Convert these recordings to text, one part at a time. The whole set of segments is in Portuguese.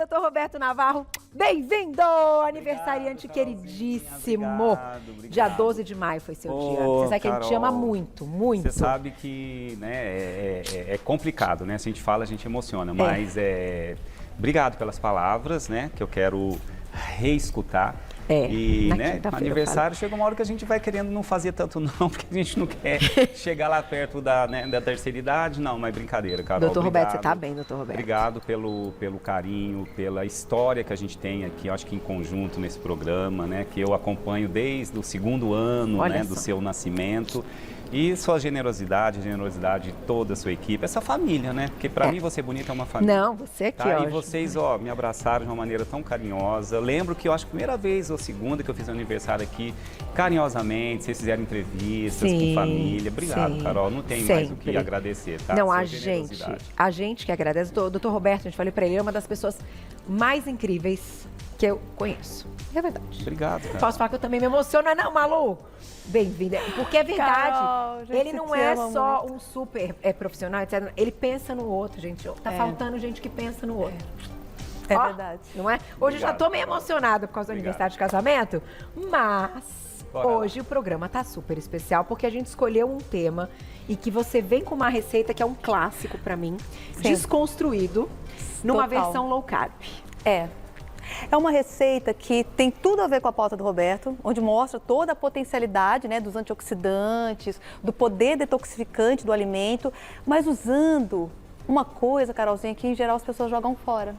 doutor Roberto Navarro, bem-vindo! Aniversariante queridíssimo. Obrigado. Dia 12 de maio foi seu dia. Você sabe que a gente te ama muito, muito. Você sabe que, né, é complicado, né? Se a gente fala, a gente emociona, mas obrigado pelas palavras, né? Que eu quero reescutar. E, né, aniversário chega uma hora que a gente vai querendo não fazer tanto não, porque a gente não quer chegar lá perto da terceira idade, não, mas brincadeira, Carol. Doutor Roberto, você tá bem, doutor Roberto? Obrigado pelo carinho, pela história que a gente tem aqui, acho que em conjunto nesse programa, né, que eu acompanho desde o segundo ano, né, do seu nascimento. E sua generosidade, a generosidade de toda a sua equipe, essa família, né? Porque para mim você bonita é uma família. Não, você aqui, tá? E vocês, me abraçaram de uma maneira tão carinhosa. Lembro que eu acho que a primeira vez ou segunda que eu fiz aniversário aqui, carinhosamente, vocês fizeram entrevistas com família. Obrigado, Carol. Não tem mais o que agradecer, tá? Não, a gente que agradece. O doutor Roberto, a gente falei para ele, é uma das pessoas mais incríveis que eu conheço. É verdade. Obrigado, cara. Posso falar que eu também me emociono, não, Malu? Bem-vinda. Porque é verdade. Carol, ele não é só um super profissional, etc. Ele pensa no outro, gente. Tá faltando gente que pensa no outro. É verdade. Não é? Hoje eu já tô meio emocionada por causa do aniversário de casamento, mas hoje o programa tá super especial porque a gente escolheu um tema e que você vem com uma receita que é um clássico pra mim, desconstruído, numa versão low carb. É uma receita que tem tudo a ver com a pauta do Roberto, onde mostra toda a potencialidade, né, dos antioxidantes, do poder detoxificante do alimento, mas usando uma coisa, Carolzinha, que em geral as pessoas jogam fora.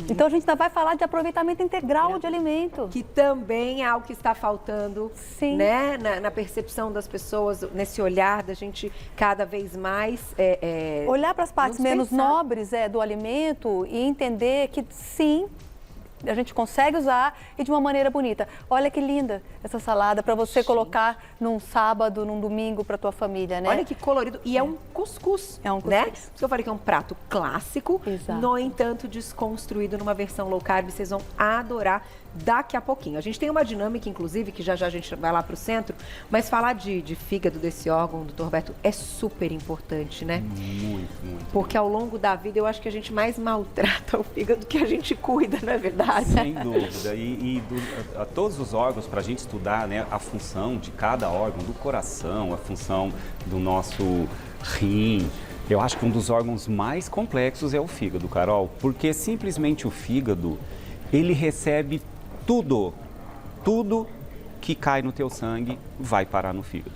Então a gente ainda vai falar de aproveitamento integral de alimento. Que também é algo que está faltando, né, na percepção das pessoas, nesse olhar da gente cada vez mais... olhar para as partes menos nobres do alimento e entender que sim, a gente consegue usar e de uma maneira bonita. Olha que linda essa salada para você colocar num sábado, num domingo para tua família, né? Olha que colorido. E é um cuscuz, É um cuscuz. né? Por isso que eu falei que é um prato clássico, no entanto desconstruído numa versão low carb. Vocês vão adorar daqui a pouquinho. A gente tem uma dinâmica, inclusive, que já a gente vai lá pro centro, mas falar de fígado desse órgão, doutor Roberto, é super importante, né? Muito, muito. Porque ao longo da vida eu acho que a gente mais maltrata o fígado que a gente cuida, não é verdade? Sem dúvida. A todos os órgãos, para a gente estudar, né, a função de cada órgão, do coração, a função do nosso rim, eu acho que um dos órgãos mais complexos é o fígado, Carol, porque simplesmente o fígado, ele recebe tudo que cai no teu sangue vai parar no fígado.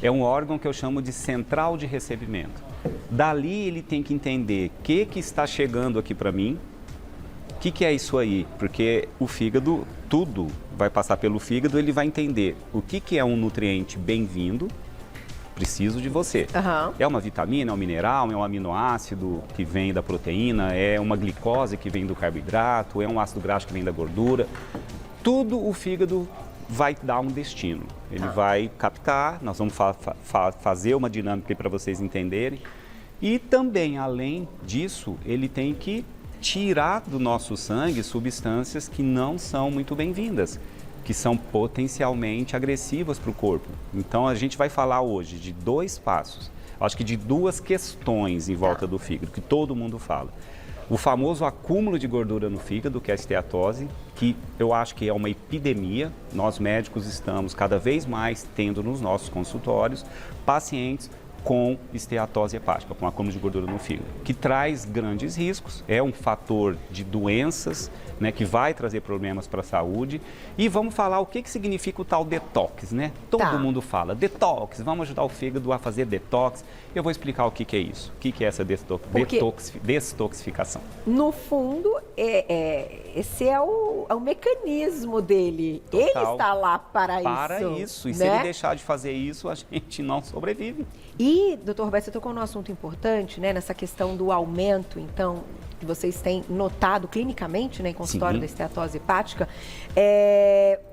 É um órgão que eu chamo de central de recebimento. Dali ele tem que entender o que está chegando aqui para mim, o que é isso aí, porque o fígado, tudo vai passar pelo fígado, ele vai entender o que é um nutriente bem-vindo, preciso de você. É uma vitamina, é um mineral, é um aminoácido que vem da proteína, é uma glicose que vem do carboidrato, é um ácido graxo que vem da gordura. Tudo o fígado vai dar um destino. Ele vai captar, nós vamos fazer uma dinâmica para vocês entenderem. E também, além disso, ele tem que tirar do nosso sangue substâncias que não são muito bem-vindas, que são potencialmente agressivas para o corpo. Então, a gente vai falar hoje de 2 passos, acho que de 2 questões em volta do fígado, que todo mundo fala. O famoso acúmulo de gordura no fígado, que é a esteatose, que eu acho que é uma epidemia. Nós médicos estamos cada vez mais tendo nos nossos consultórios pacientes com esteatose hepática, com acúmulo de gordura no fígado, que traz grandes riscos, é um fator de doenças, né, que vai trazer problemas para a saúde. E vamos falar o que significa o tal detox, né? Todo mundo fala detox, vamos ajudar o fígado a fazer detox. Eu vou explicar o que é isso, o que é essa detoxificação. No fundo, esse é o mecanismo dele. Total. Ele está lá para isso. E né? se ele deixar de fazer isso, a gente não sobrevive. E, doutor Roberto, você tocou num assunto importante, né? Nessa questão do aumento, então, que vocês têm notado clinicamente, né, em consultório da esteatose hepática.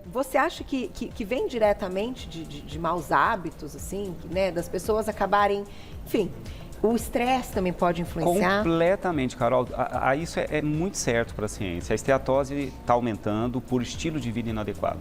Você acha que vem diretamente de maus hábitos, assim, né? Das pessoas acabarem, enfim... O estresse também pode influenciar? Completamente, Carol. Isso é muito certo para a ciência. A esteatose está aumentando por estilo de vida inadequado.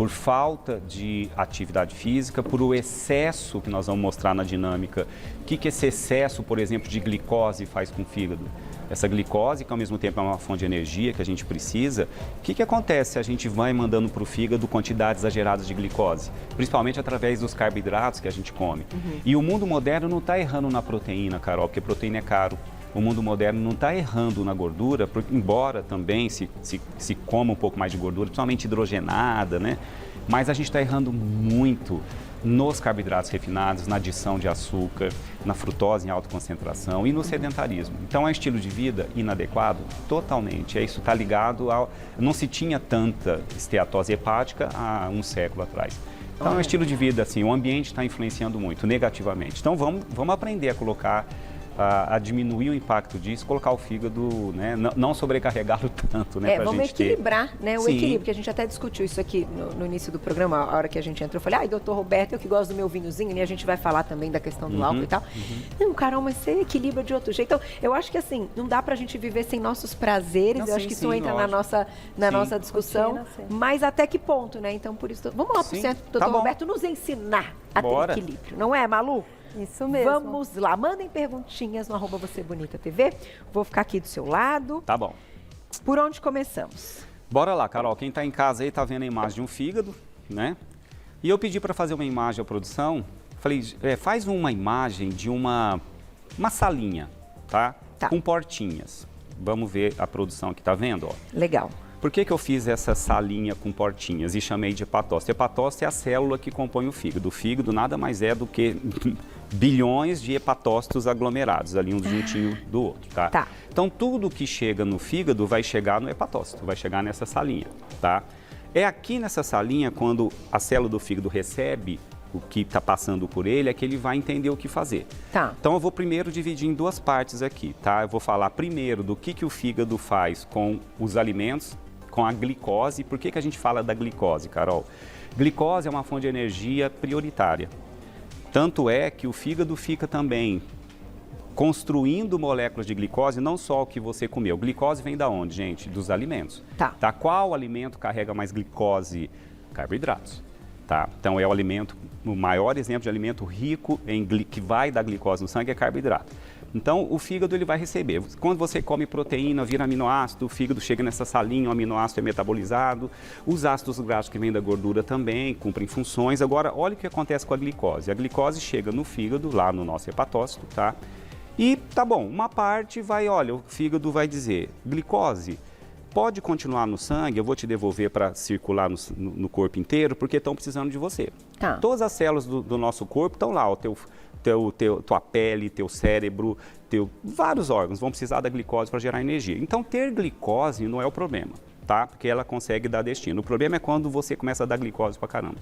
por falta de atividade física, por o excesso que nós vamos mostrar na dinâmica. O que esse excesso, por exemplo, de glicose faz com o fígado? Essa glicose, que ao mesmo tempo é uma fonte de energia que a gente precisa, o que acontece se a gente vai mandando para o fígado quantidades exageradas de glicose? Principalmente através dos carboidratos que a gente come. E o mundo moderno não está errando na proteína, Carol, porque proteína é caro. O mundo moderno não está errando na gordura, embora também se coma um pouco mais de gordura, principalmente hidrogenada, né? Mas a gente está errando muito nos carboidratos refinados, na adição de açúcar, na frutose em alta concentração e no sedentarismo. Então é um estilo de vida inadequado? Totalmente. Isso está ligado ao... Não se tinha tanta esteatose hepática há um século atrás. Então é um estilo de vida, assim, o ambiente está influenciando muito, negativamente. Então vamos aprender a colocar... A diminuir o impacto disso, colocar o fígado, né, não sobrecarregá-lo tanto, né, pra vamos gente ter. Equilibrar, né, o equilíbrio, porque a gente até discutiu isso aqui no início do programa, a hora que a gente entrou, eu falei, doutor Roberto, eu que gosto do meu vinhozinho, e a gente vai falar também da questão do álcool e tal. Não, Carol, mas você equilibra de outro jeito. Então, eu acho que assim, não dá pra gente viver sem nossos prazeres, eu acho que isso entra na nossa discussão, mas até que ponto, né? Então, por isso, vamos lá pro centro, doutor Roberto, nos ensinar a ter equilíbrio, não é, Malu? Isso mesmo. Vamos lá, mandem perguntinhas no @VocêBonitaTV. Vou ficar aqui do seu lado. Tá bom. Por onde começamos? Bora lá, Carol. Quem tá em casa aí tá vendo a imagem de um fígado, né? E eu pedi para fazer uma imagem à produção. Falei, faz uma imagem de uma salinha, tá? Com portinhas. Vamos ver a produção aqui, tá vendo? Ó. Legal. Por que eu fiz essa salinha com portinhas e chamei de hepatócito? Hepatócito é a célula que compõe o fígado. O fígado nada mais é do que bilhões de hepatócitos aglomerados, ali um juntinho do outro, tá? Então, tudo que chega no fígado vai chegar no hepatócito, vai chegar nessa salinha, tá? É aqui nessa salinha, quando a célula do fígado recebe o que está passando por ele, é que ele vai entender o que fazer. Então, eu vou primeiro dividir em duas partes aqui, tá? Eu vou falar primeiro do que o fígado faz com os alimentos, com a glicose. Por que a gente fala da glicose, Carol? Glicose é uma fonte de energia prioritária. Tanto é que o fígado fica também construindo moléculas de glicose, não só o que você comeu. Glicose vem da onde, gente? Dos alimentos. Qual alimento carrega mais glicose? Carboidratos. Então é o maior exemplo de alimento rico que vai dar glicose no sangue é carboidrato. Então o fígado ele vai receber. Quando você come proteína, vira aminoácido, o fígado chega nessa salinha, o aminoácido é metabolizado. Os ácidos graxos que vêm da gordura também cumprem funções. Agora, olha o que acontece com a glicose. A glicose chega no fígado, lá no nosso hepatócito, tá? E tá bom, uma parte o fígado vai dizer, glicose, pode continuar no sangue, eu vou te devolver para circular no corpo inteiro, porque estão precisando de você. Todas as células do nosso corpo estão lá, tua pele, teu cérebro, vários órgãos vão precisar da glicose para gerar energia. Então, ter glicose não é o problema, tá? Porque ela consegue dar destino. O problema é quando você começa a dar glicose pra caramba.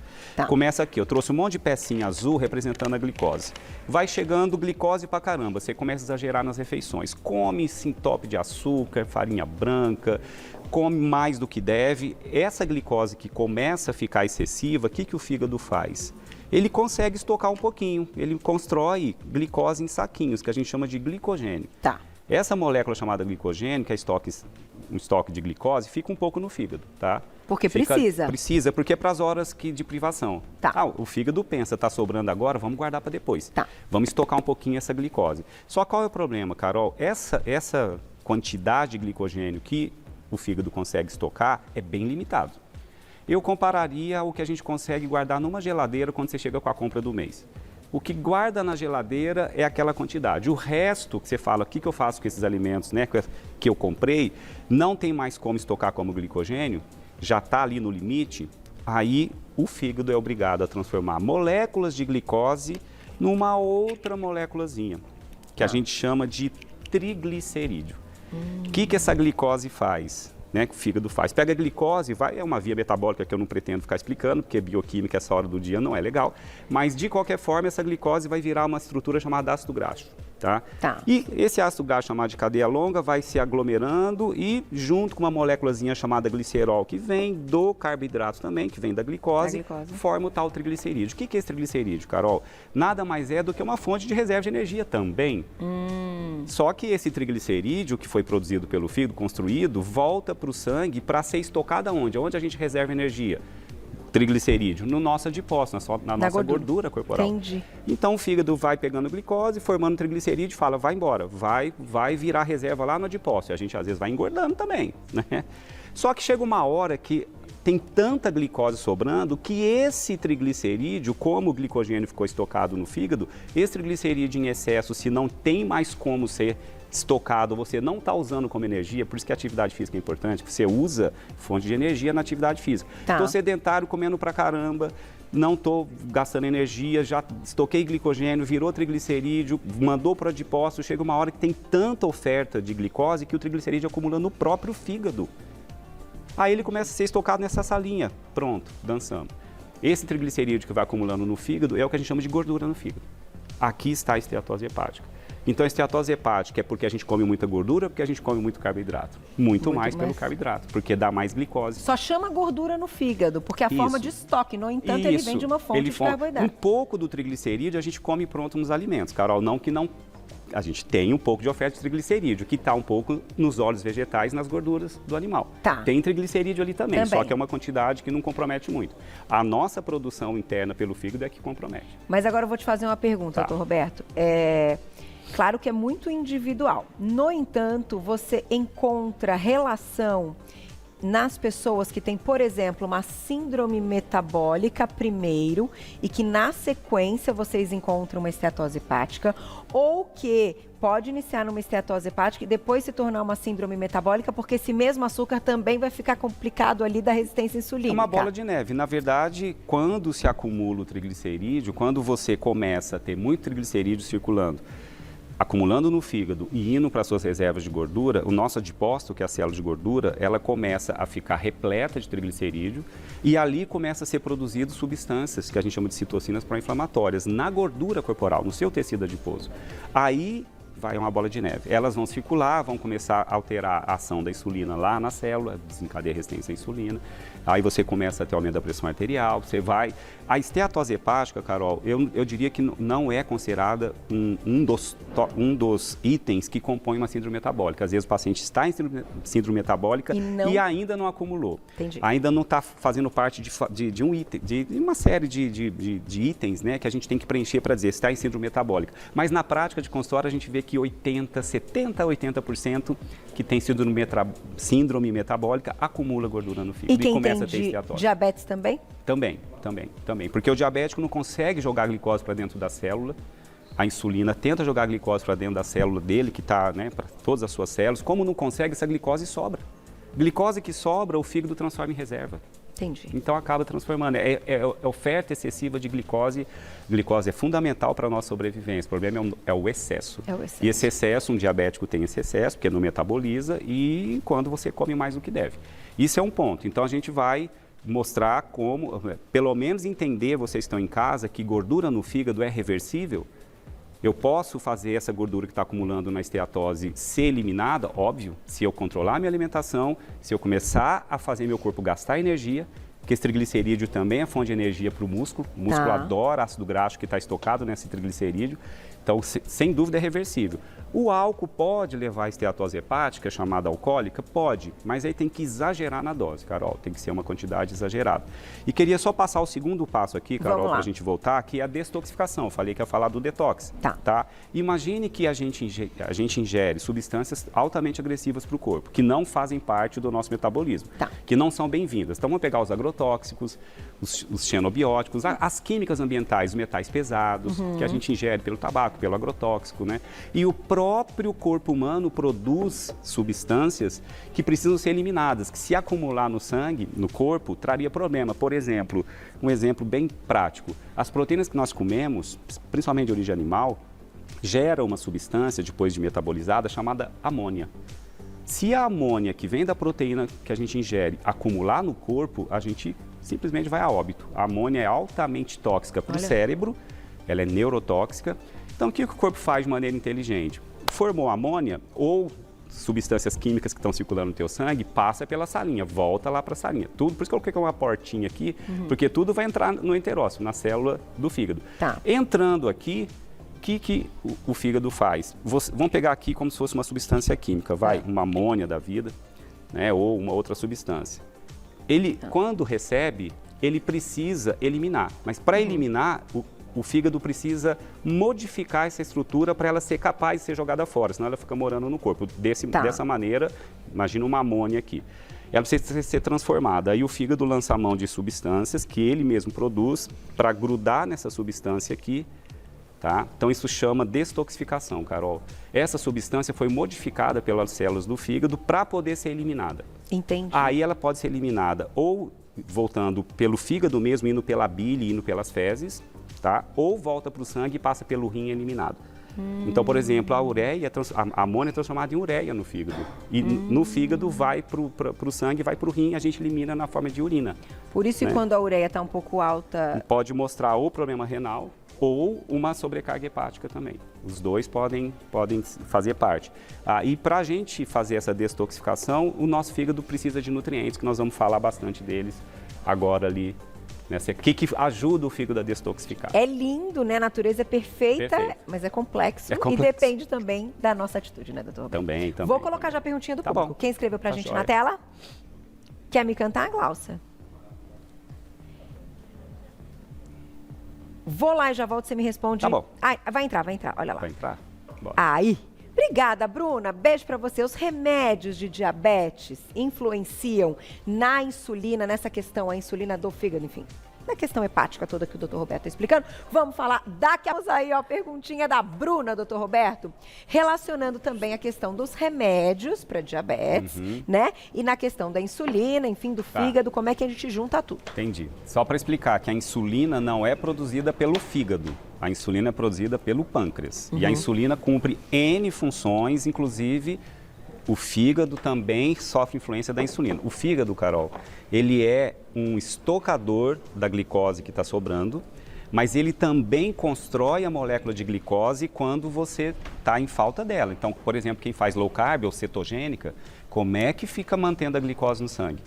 Começa aqui, eu trouxe um monte de pecinha azul representando a glicose. Vai chegando glicose pra caramba, você começa a exagerar nas refeições. Come se entope de açúcar, farinha branca, come mais do que deve. Essa glicose que começa a ficar excessiva, o que o fígado faz? Ele consegue estocar um pouquinho, ele constrói glicose em saquinhos, que a gente chama de glicogênio. Essa molécula chamada glicogênio, que é um estoque de glicose, fica um pouco no fígado, tá? Porque precisa. Precisa, porque é para as horas de privação. O fígado pensa, tá sobrando agora, vamos guardar para depois. Vamos estocar um pouquinho essa glicose. Só qual é o problema, Carol? Essa quantidade de glicogênio que o fígado consegue estocar é bem limitado. Eu compararia ao que a gente consegue guardar numa geladeira quando você chega com a compra do mês. O que guarda na geladeira é aquela quantidade. O resto que você fala, o que eu faço com esses alimentos, né, que eu comprei, não tem mais como estocar como glicogênio, já está ali no limite, aí o fígado é obrigado a transformar moléculas de glicose numa outra moléculazinha, que a gente chama de triglicerídeo. O que essa glicose faz? Né, que o fígado faz. Pega a glicose, é uma via metabólica que eu não pretendo ficar explicando, porque bioquímica essa hora do dia não é legal, mas de qualquer forma essa glicose vai virar uma estrutura chamada ácido graxo. E esse ácido graxo chamado de cadeia longa vai se aglomerando e junto com uma moléculazinha chamada glicerol, que vem do carboidrato também, que vem da glicose, forma o tal triglicerídeo. O que é esse triglicerídeo, Carol? Nada mais é do que uma fonte de reserva de energia também. Só que esse triglicerídeo que foi produzido pelo fígado, construído, volta para o sangue para ser estocado aonde? Onde a gente reserva energia? triglicerídeo? No nosso adipócito, na nossa gordura corporal. Entendi. Então o fígado vai pegando glicose, formando triglicerídeo e fala, vai embora, vai virar reserva lá no adipócito. E a gente às vezes vai engordando também, né? Só que chega uma hora que tem tanta glicose sobrando que esse triglicerídeo, como o glicogênio ficou estocado no fígado, esse triglicerídeo em excesso, se não tem mais como ser estocado, você não está usando como energia, por isso que a atividade física é importante, você usa fonte de energia na atividade física. Estou sedentário, comendo pra caramba, não estou gastando energia, já estoquei glicogênio, virou triglicerídeo, mandou para o adipócito, chega uma hora que tem tanta oferta de glicose que o triglicerídeo acumula no próprio fígado. Aí ele começa a ser estocado nessa salinha, pronto, dançando. Esse triglicerídeo que vai acumulando no fígado é o que a gente chama de gordura no fígado. Aqui está a esteatose hepática. Então, a esteatose hepática é porque a gente come muita gordura, porque a gente come muito carboidrato. Muito mais pelo carboidrato, porque dá mais glicose. Só chama gordura no fígado, porque é a forma de estoque. No entanto, ele vem de uma fonte de carboidrato. Um pouco do triglicerídeo a gente come pronto nos alimentos, Carol. A gente tem um pouco de oferta de triglicerídeo, que está um pouco nos óleos vegetais, nas gorduras do animal. Tem triglicerídeo ali também, só que é uma quantidade que não compromete muito. A nossa produção interna pelo fígado é que compromete. Mas agora eu vou te fazer uma pergunta, doutor Roberto. Claro que é muito individual. No entanto, você encontra relação nas pessoas que têm, por exemplo, uma síndrome metabólica primeiro e que na sequência vocês encontram uma esteatose hepática, ou que pode iniciar numa esteatose hepática e depois se tornar uma síndrome metabólica, porque esse mesmo açúcar também vai ficar complicado ali da resistência insulínica. É uma bola de neve. Na verdade, quando se acumula o triglicerídeo, quando você começa a ter muito triglicerídeo circulando, acumulando no fígado e indo para as suas reservas de gordura, o nosso adipócito, que é a célula de gordura, ela começa a ficar repleta de triglicerídeo e ali começa a ser produzido substâncias que a gente chama de citocinas pró-inflamatórias na gordura corporal, no seu tecido adiposo. Aí vai uma bola de neve. Elas vão circular, vão começar a alterar a ação da insulina lá na célula, desencadeia a resistência à insulina. Aí você começa a ter aumento da pressão arterial, você vai... A esteatose hepática, Carol, eu diria que não é considerada um dos itens que compõe uma síndrome metabólica. Às vezes o paciente está em síndrome metabólica e ainda não acumulou. Entendi. Ainda não está fazendo parte de um item, de uma série de itens, né, que a gente tem que preencher para dizer se está em síndrome metabólica. Mas na prática de consultório a gente vê que 70% a 80% que tem síndrome metabólica acumula gordura no fígado e começa a ter esteatose. Diabetes também? Também. Porque o diabético não consegue jogar glicose para dentro da célula. A insulina tenta jogar glicose para dentro da célula dele, que está, né, para todas as suas células. Como não consegue, essa glicose sobra. Glicose que sobra, o fígado transforma em reserva. Entendi. Então acaba transformando. É oferta excessiva de glicose. Glicose é fundamental para a nossa sobrevivência. O problema é o excesso. E esse excesso, um diabético tem esse excesso, porque não metaboliza, e quando você come mais do que deve. Isso é um ponto. Então a gente vai mostrar como, pelo menos entender, vocês estão em casa, que gordura no fígado é reversível. Eu posso fazer essa gordura que está acumulando na esteatose ser eliminada, óbvio, se eu controlar minha alimentação, se eu começar a fazer meu corpo gastar energia, porque esse triglicerídeo também é fonte de energia para o músculo. O músculo adora ácido graxo que está estocado nesse triglicerídeo. Então, sem dúvida, é reversível. O álcool pode levar a esteatose hepática, chamada alcoólica? Pode, mas aí tem que exagerar na dose, Carol. Tem que ser uma quantidade exagerada. E queria só passar o segundo passo aqui, Carol, para a gente voltar, que é a detoxificação. Eu falei que ia falar do detox. Tá? Imagine que a gente ingere substâncias altamente agressivas para o corpo, que não fazem parte do nosso metabolismo, que não são bem-vindas. Então, vamos pegar os agrotóxicos, os xenobióticos, as químicas ambientais, os metais pesados, que a gente ingere pelo tabaco, pelo agrotóxico, né? E o próprio corpo humano produz substâncias que precisam ser eliminadas, que se acumular no sangue, no corpo, traria problema. Por exemplo, um exemplo bem prático, as proteínas que nós comemos, principalmente de origem animal, geram uma substância, depois de metabolizada, chamada amônia. Se a amônia que vem da proteína que a gente ingere acumular no corpo, a gente simplesmente vai a óbito. A amônia é altamente tóxica para o cérebro, ela é neurotóxica. Então, o que o corpo faz de maneira inteligente? Formou amônia ou substâncias químicas que estão circulando no teu sangue, passa pela salinha, volta lá para a salinha. Tudo, por isso que eu coloquei uma portinha aqui, porque tudo vai entrar no enterócito, na célula do fígado. Entrando aqui, o que o fígado faz? Vamos pegar aqui como se fosse uma substância química, uma amônia da vida, né, ou uma outra substância. Ele, quando recebe, ele precisa eliminar. Mas para eliminar, o fígado precisa modificar essa estrutura para ela ser capaz de ser jogada fora, senão ela fica morando no corpo. Dessa maneira, imagina uma amônia aqui. Ela precisa ser transformada. Aí o fígado lança a mão de substâncias que ele mesmo produz para grudar nessa substância aqui. Tá? Então isso chama destoxificação, Carol. Essa substância foi modificada pelas células do fígado para poder ser eliminada. Entendi. Aí ela pode ser eliminada ou voltando pelo fígado mesmo, indo pela bile, indo pelas fezes, tá? Ou volta para o sangue e passa pelo rim eliminado. Então, por exemplo, a amônia é transformada em ureia no fígado. E no fígado vai para o sangue, vai para o rim, a gente elimina na forma de urina. Por isso, né? Quando a ureia está um pouco alta... Pode mostrar ou problema renal ou uma sobrecarga hepática também. Os dois podem fazer parte. E para a gente fazer essa destoxificação, o nosso fígado precisa de nutrientes, que nós vamos falar bastante deles agora ali. O que ajuda o fígado a destoxificar? É lindo, né? A natureza é perfeita, mas é complexo. E depende também da nossa atitude, né, doutor? Também. Vou colocar já a perguntinha do público. Bom. Quem escreveu pra gente joia. na tela? Quer me cantar, Glaucia? Vou lá e já volto, você me responde. Tá bom. Ai, vai entrar, olha lá. Vai entrar? Bora. Aí. Obrigada, Bruna. Beijo pra você. Os remédios de diabetes influenciam na insulina, nessa questão, a insulina do fígado, enfim, na questão hepática toda que o Dr. Roberto está explicando. Vamos falar daqui a pouco aí, ó, perguntinha da Bruna, Dr. Roberto, relacionando também a questão dos remédios para diabetes, né? E na questão da insulina, enfim, do fígado, como é que a gente junta tudo? Entendi. Só para explicar que a insulina não é produzida pelo fígado. A insulina é produzida pelo pâncreas. E a insulina cumpre N funções, inclusive o fígado também sofre influência da insulina. O fígado, Carol, ele é um estocador da glicose que está sobrando, mas ele também constrói a molécula de glicose quando você está em falta dela. Então, por exemplo, quem faz low carb ou cetogênica, como é que fica mantendo a glicose no sangue?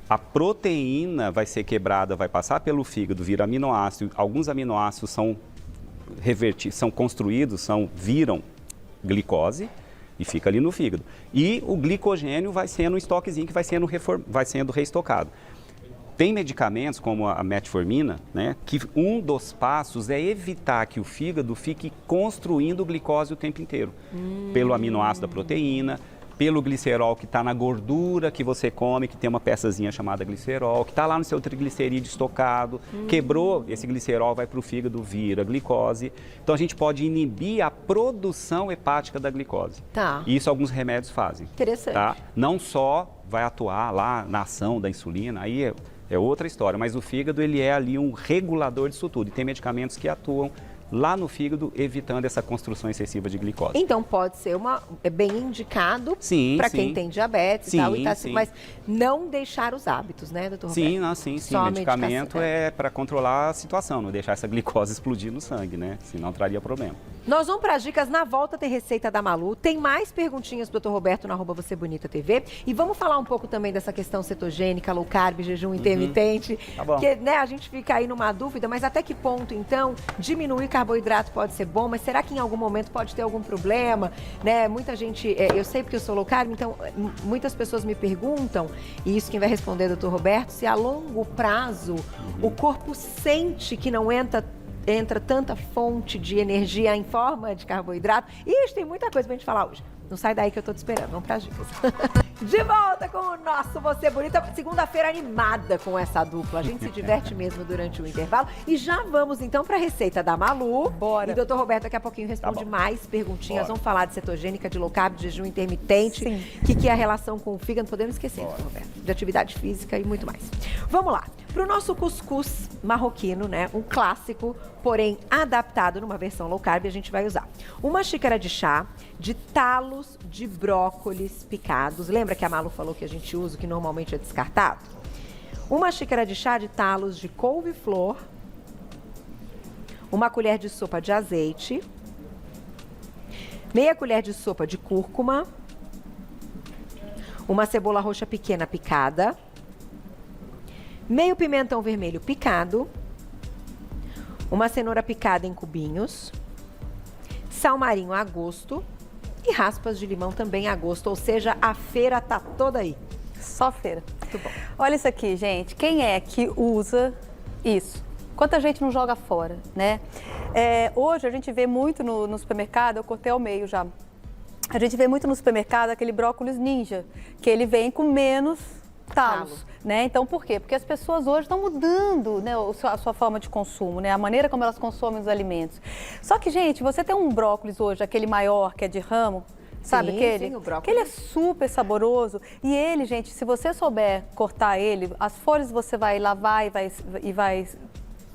A proteína vai ser quebrada, vai passar pelo fígado, vira aminoácido. Alguns aminoácidos são construídos, viram glicose e fica ali no fígado. E o glicogênio vai sendo um estoquezinho que vai sendo reestocado. Tem medicamentos como a metformina, né, que um dos passos é evitar que o fígado fique construindo glicose o tempo inteiro. Pelo aminoácido da proteína, pelo glicerol que está na gordura que você come, que tem uma peçazinha chamada glicerol, que está lá no seu triglicerídeo estocado, quebrou, esse glicerol vai para o fígado, vira glicose. Então a gente pode inibir a produção hepática da glicose. Tá. E isso alguns remédios fazem. Interessante. Tá? Não só vai atuar lá na ação da insulina, aí é outra história, mas o fígado ele é ali um regulador disso tudo. E tem medicamentos que atuam lá no fígado, evitando essa construção excessiva de glicose. Então pode ser bem indicado para quem tem diabetes e tal, mas não deixar os hábitos, né, doutor Roberto? Sim. Medicamento é para controlar a situação, não deixar essa glicose explodir no sangue, né? Senão traria problema. Nós vamos para as dicas, na volta tem receita da Malu, tem mais perguntinhas do Dr. Roberto na @VocêBonitaTV e vamos falar um pouco também dessa questão cetogênica, low carb, jejum intermitente, Tá bom. porque né, a gente fica aí numa dúvida, mas até que ponto então diminuir carboidrato pode ser bom, mas será que em algum momento pode ter algum problema, né? Muita gente, eu sei porque eu sou low carb, então muitas pessoas me perguntam, e isso quem vai responder, Dr. Roberto, se a longo prazo o corpo sente que não entra tanta fonte de energia em forma de carboidrato. Ixi, tem muita coisa pra gente falar hoje. Não sai daí que eu tô te esperando. Vamos pras dicas. De volta com o nosso Você Bonita. Segunda-feira animada com essa dupla. A gente se diverte mesmo durante o intervalo. E já vamos então pra receita da Malu. Bora. E o doutor Roberto daqui a pouquinho responde mais perguntinhas. Vamos falar de cetogênica, de low carb, de jejum intermitente. O que é a relação com o fígado? Não podemos esquecer, doutor Roberto. De atividade física e muito mais. Vamos lá. Pro nosso cuscuz marroquino, né? Um clássico, porém adaptado numa versão low carb, a gente vai usar 1 xícara de chá de talos de brócolis picados. Lembra que a Malu falou que a gente usa, que normalmente é descartado? 1 xícara de chá de talos de couve-flor, 1 colher de sopa de azeite, meia colher de sopa de cúrcuma, 1 cebola roxa pequena picada, meio pimentão vermelho picado, 1 cenoura picada em cubinhos, sal marinho a gosto e raspas de limão também a gosto, ou seja, a feira tá toda aí. Só feira. Muito bom. Olha isso aqui, gente. Quem é que usa Isso. Quanta gente não joga fora, né? Hoje a gente vê muito no supermercado, eu cortei ao meio já. A gente vê muito no supermercado aquele brócolis ninja, que ele vem com menos talos, né? Então, por quê? Porque as pessoas hoje estão mudando, né, a sua forma de consumo, né? A maneira como elas consomem os alimentos. Só que, gente, você tem um brócolis hoje, aquele maior, que é de ramo, sabe aquele? Sim, o brócolis. Que ele é super saboroso e ele, gente, se você souber cortar ele, as folhas você vai lavar e vai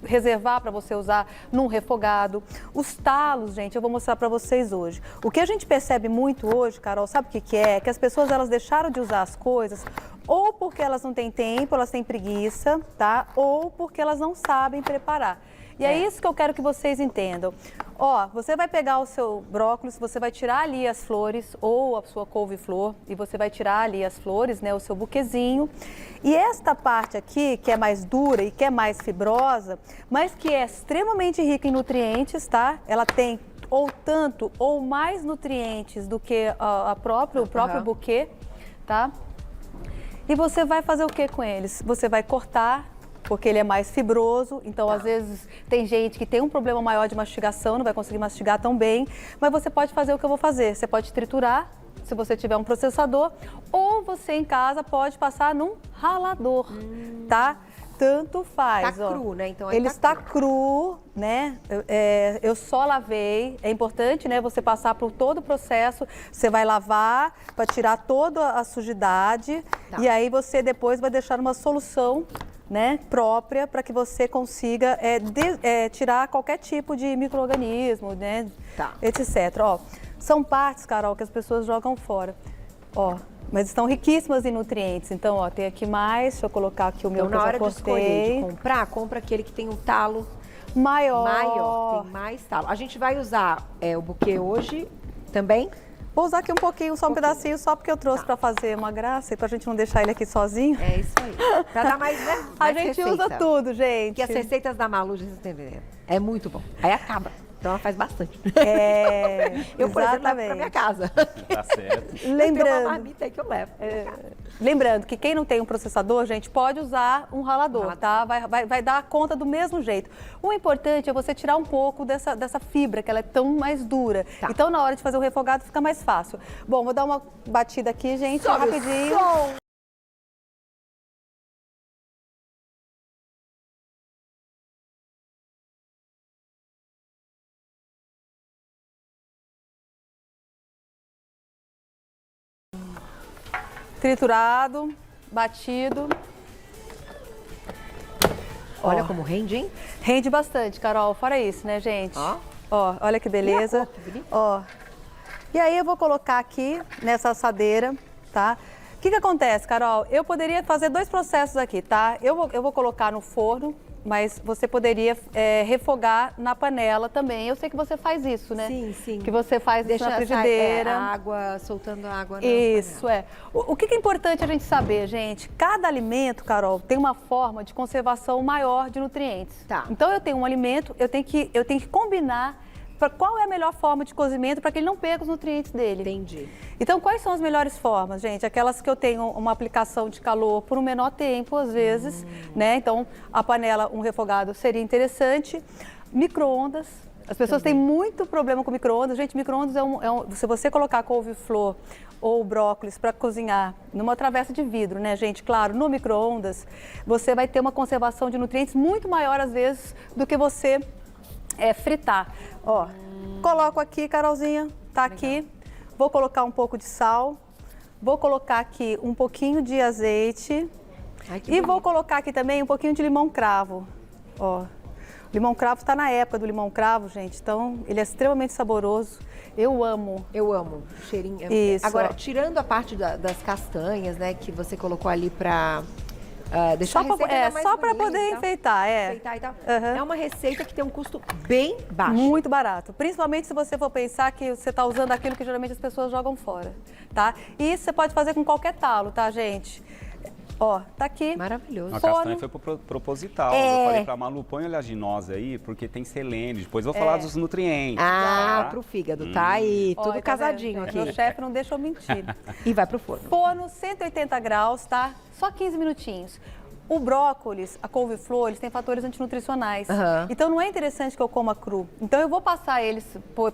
reservar para você usar num refogado. Os talos, gente, eu vou mostrar para vocês hoje. O que a gente percebe muito hoje, Carol, sabe o que é? Que as pessoas, elas deixaram de usar as coisas ou porque elas não têm tempo, elas têm preguiça, tá? Ou porque elas não sabem preparar. E é isso que eu quero que vocês entendam. Ó, você vai pegar o seu brócolis, você vai tirar ali as flores ou a sua couve-flor e você vai tirar ali as flores, né, o seu buquezinho. E esta parte aqui, que é mais dura e que é mais fibrosa, mas que é extremamente rica em nutrientes, tá? Ela tem ou tanto ou mais nutrientes do que o próprio buquê, tá? E você vai fazer o que com eles? Você vai cortar, porque ele é mais fibroso, então às vezes tem gente que tem um problema maior de mastigação, não vai conseguir mastigar tão bem, mas você pode fazer o que eu vou fazer, você pode triturar, se você tiver um processador, ou você em casa pode passar num ralador, tá? Tanto faz. Tá cru, né? Então, ele está cru, né? Eu só lavei. É importante, né? Você passar por todo o processo. Você vai lavar para tirar toda a sujidade. Tá. E aí você depois vai deixar uma solução, né, própria para que você consiga tirar qualquer tipo de micro-organismo, né? Tá. Etc. Ó, são partes, Carol, que as pessoas jogam fora. Ó. Mas estão riquíssimas em nutrientes. Então, ó, tem aqui mais. Deixa eu colocar aqui o meu que eu já cortei. Na hora de escolher, de comprar, compra aquele que tem um talo maior. Tem mais talo. A gente vai usar o buquê hoje também? Vou usar aqui um pouquinho, só um pedacinho, só porque eu trouxe para fazer uma graça e pra gente não deixar ele aqui sozinho. É isso aí. Pra dar mais, né? A gente usa tudo, gente. E as receitas da Malu, vocês estão entendendo? É muito bom. Aí acaba. Então ela faz bastante. Eu, por exemplo, levo pra minha casa. Tá certo. Lembrando, tem uma marmita aí que eu levo. Lembrando que quem não tem um processador, gente, pode usar um ralador, tá? Vai dar conta do mesmo jeito. O importante é você tirar um pouco dessa fibra, que ela é tão mais dura. Tá. Então, na hora de fazer o refogado, fica mais fácil. Bom, vou dar uma batida aqui, gente, rapidinho. Triturado, batido. Olha como rende, hein? Rende bastante, Carol. Fora isso, né, gente? Ó, olha que beleza. Ó. E aí eu vou colocar aqui nessa assadeira, tá? O que acontece, Carol? Eu poderia fazer dois processos aqui, tá? Eu vou colocar no forno, mas você poderia refogar na panela também. Eu sei que você faz isso, né? Sim, sim. Que você faz isso na frigideira. A água, soltando a água na Isso, panela. O que é importante a gente saber, gente? Cada alimento, Carol, tem uma forma de conservação maior de nutrientes. Tá. Então, eu tenho um alimento, eu tenho que combinar qual é a melhor forma de cozimento para que ele não perca os nutrientes dele. Entendi. Então, quais são as melhores formas, gente? Aquelas que eu tenho uma aplicação de calor por um menor tempo, às vezes, né? Então, a panela, um refogado seria interessante. Micro-ondas. As pessoas têm muito problema com micro-ondas. Gente, micro-ondas se você colocar couve-flor ou brócolis para cozinhar numa travessa de vidro, né, gente? Claro, no micro-ondas, você vai ter uma conservação de nutrientes muito maior, às vezes, do que você fritar. Ó, coloco aqui, Carolzinha, tá aqui. Vou colocar um pouco de sal. Vou colocar aqui um pouquinho de azeite. Ai, que e bonito. vou colocar aqui também um pouquinho de limão cravo. Ó, limão cravo está na época do limão cravo, gente. Então, ele é extremamente saboroso. Eu amo. Eu amo o cheirinho. Isso. Agora, tirando a parte das castanhas, né, que você colocou ali para deixar a receita mais só para bonita, poder enfeitar, enfeitar e tal. É uma receita que tem um custo bem baixo. Muito barato. Principalmente se você for pensar que você está usando aquilo que geralmente as pessoas jogam fora, tá? E isso você pode fazer com qualquer talo, tá, gente? Ó, tá aqui. Maravilhoso. A castanha foi proposital. Eu falei pra Malu, põe oleaginosa aí, porque tem selênio. Depois eu vou falar dos nutrientes. Ah, pro fígado, tá aí. Tudo casadinho aqui. Meu chefe não deixa eu mentir. E vai pro forno. Forno 180 graus, tá? Só 15 minutinhos. O brócolis, a couve-flor, eles têm fatores antinutricionais. Então, não é interessante que eu coma cru. Então, eu vou passar eles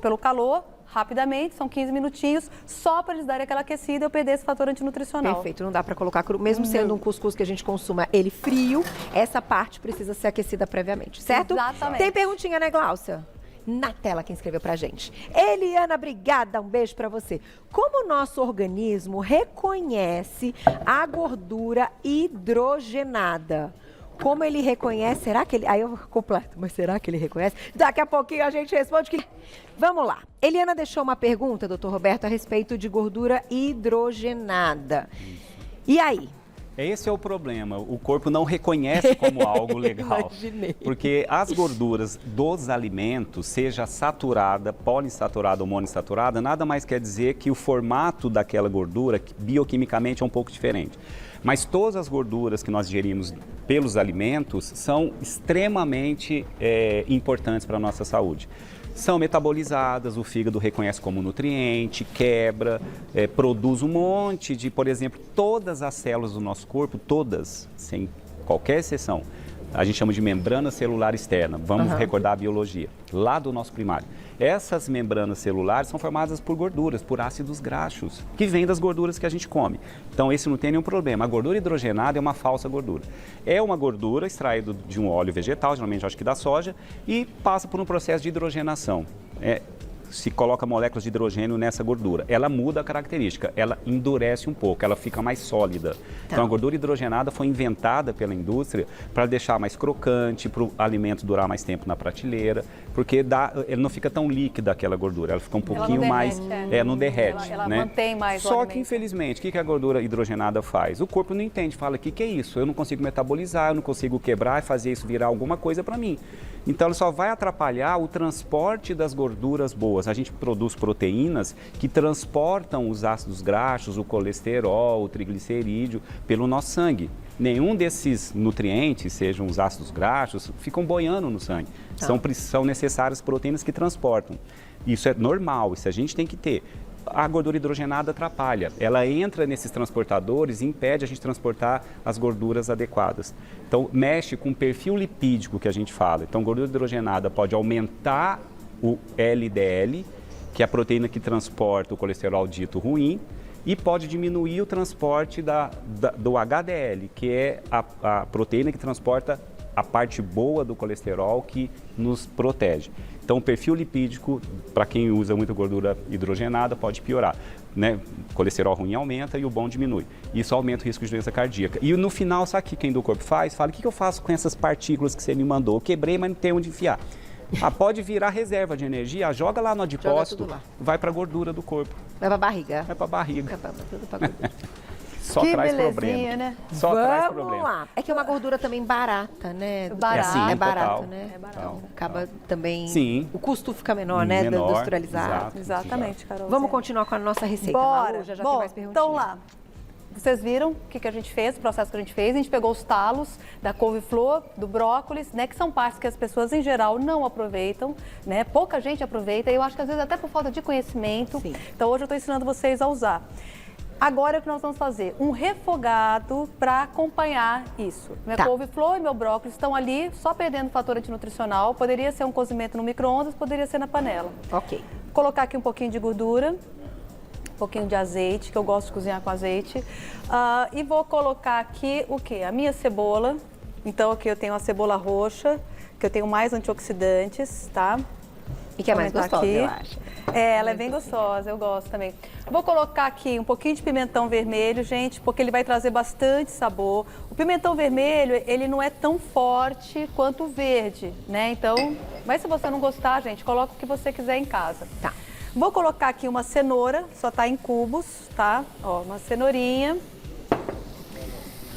pelo calor, rapidamente, são 15 minutinhos, só para eles darem aquela aquecida e eu perder esse fator antinutricional. Perfeito, não dá para colocar cru, mesmo sendo um cuscuz que a gente consuma ele frio, essa parte precisa ser aquecida previamente, certo? Exatamente. Tem perguntinha, né, Gláucia? Na tela quem escreveu pra gente. Eliana, obrigada, um beijo pra você. Como o nosso organismo reconhece a gordura hidrogenada? Como ele reconhece? Será que ele... Aí eu completo, mas será que ele reconhece? Daqui a pouquinho a gente responde que... Vamos lá. Eliana deixou uma pergunta, doutor Roberto, a respeito de gordura hidrogenada. E aí? Esse é o problema. O corpo não reconhece como algo legal. Imaginei. Porque as gorduras dos alimentos, seja saturada, poliinsaturada ou monoinsaturada, nada mais quer dizer que o formato daquela gordura, bioquimicamente, é um pouco diferente. Mas todas as gorduras que nós ingerimos pelos alimentos são extremamente importantes para a nossa saúde. São metabolizadas, o fígado reconhece como nutriente, quebra, produz um monte de, por exemplo, todas as células do nosso corpo, todas, sem qualquer exceção, a gente chama de membrana celular externa. Vamos recordar a biologia, lá do nosso primário. Essas membranas celulares são formadas por gorduras, por ácidos graxos, que vêm das gorduras que a gente come. Então, esse não tem nenhum problema. A gordura hidrogenada é uma falsa gordura. É uma gordura extraída de um óleo vegetal, geralmente acho que da soja, e passa por um processo de hidrogenação. Se coloca moléculas de hidrogênio nessa gordura. Ela muda a característica, ela endurece um pouco, ela fica mais sólida. Então, a gordura hidrogenada foi inventada pela indústria para deixar mais crocante, para o alimento durar mais tempo na prateleira, porque ele não fica tão líquida aquela gordura, ela fica um pouquinho mais... não derrete. Ela né? mantém mais o Só alimento. que, infelizmente, o que a gordura hidrogenada faz? O corpo não entende, fala, o que é isso? Eu não consigo metabolizar, eu não consigo quebrar e fazer isso virar alguma coisa para mim. Então, ele só vai atrapalhar o transporte das gorduras boas. A gente produz proteínas que transportam os ácidos graxos, o colesterol, o triglicerídeo pelo nosso sangue. Nenhum desses nutrientes, sejam os ácidos graxos, ficam boiando no sangue. São necessárias proteínas que transportam. Isso é normal, isso a gente tem que ter. A gordura hidrogenada atrapalha. Ela entra nesses transportadores e impede a gente transportar as gorduras adequadas. Então, mexe com o perfil lipídico que a gente fala. Então, gordura hidrogenada pode aumentar o LDL, que é a proteína que transporta o colesterol dito ruim, e pode diminuir o transporte do HDL, que é a proteína que transporta a parte boa do colesterol que nos protege. Então, o perfil lipídico, para quem usa muita gordura hidrogenada, pode piorar. Né? O colesterol ruim aumenta e o bom diminui. Isso aumenta o risco de doença cardíaca. E no final, sabe o que quem do corpo faz? Fala, o que eu faço com essas partículas que você me mandou? Eu quebrei, mas não tem onde enfiar. Pode virar reserva de energia, joga lá no adipócito, vai para a gordura do corpo. Vai para a barriga. Vai para a barriga. Tudo para gordura. Só que traz belezinha, problema. né? Só traz Vamos problema. lá. É que é uma gordura também barata, né? Barata. É barato, total. né? É barato. Então, acaba também... Sim. O custo fica menor, né? Menor, Industrializado. Exatamente, Carol. Vamos continuar com a nossa receita. Bora. Malu, já tem Bom, mais perguntinhas. então lá. Vocês viram o que a gente fez, o processo que a gente fez. A gente pegou os talos da couve-flor, do brócolis, né? Que são partes que as pessoas, em geral, não aproveitam, né? Pouca gente aproveita. E eu acho que, às vezes, até por falta de conhecimento. Sim. Então, hoje eu estou ensinando vocês a usar. Agora, o que nós vamos fazer? Um refogado para acompanhar isso. Minha couve-flor e meu brócolis estão ali, só perdendo o fator antinutricional. Poderia ser um cozimento no micro-ondas, poderia ser na panela. Ok. Vou colocar aqui um pouquinho de gordura, um pouquinho de azeite, que eu gosto de cozinhar com azeite. E vou colocar aqui o quê? A minha cebola. Então, aqui eu tenho a cebola roxa, que eu tenho mais antioxidantes, tá? E que é mais gostosa, eu acho. Ela é bem gostosa, eu gosto também. Vou colocar aqui um pouquinho de pimentão vermelho, gente, porque ele vai trazer bastante sabor. O pimentão vermelho, ele não é tão forte quanto o verde, né? Então, mas se você não gostar, gente, coloca o que você quiser em casa. Tá. Vou colocar aqui uma cenoura, só tá em cubos, tá? Ó, uma cenourinha.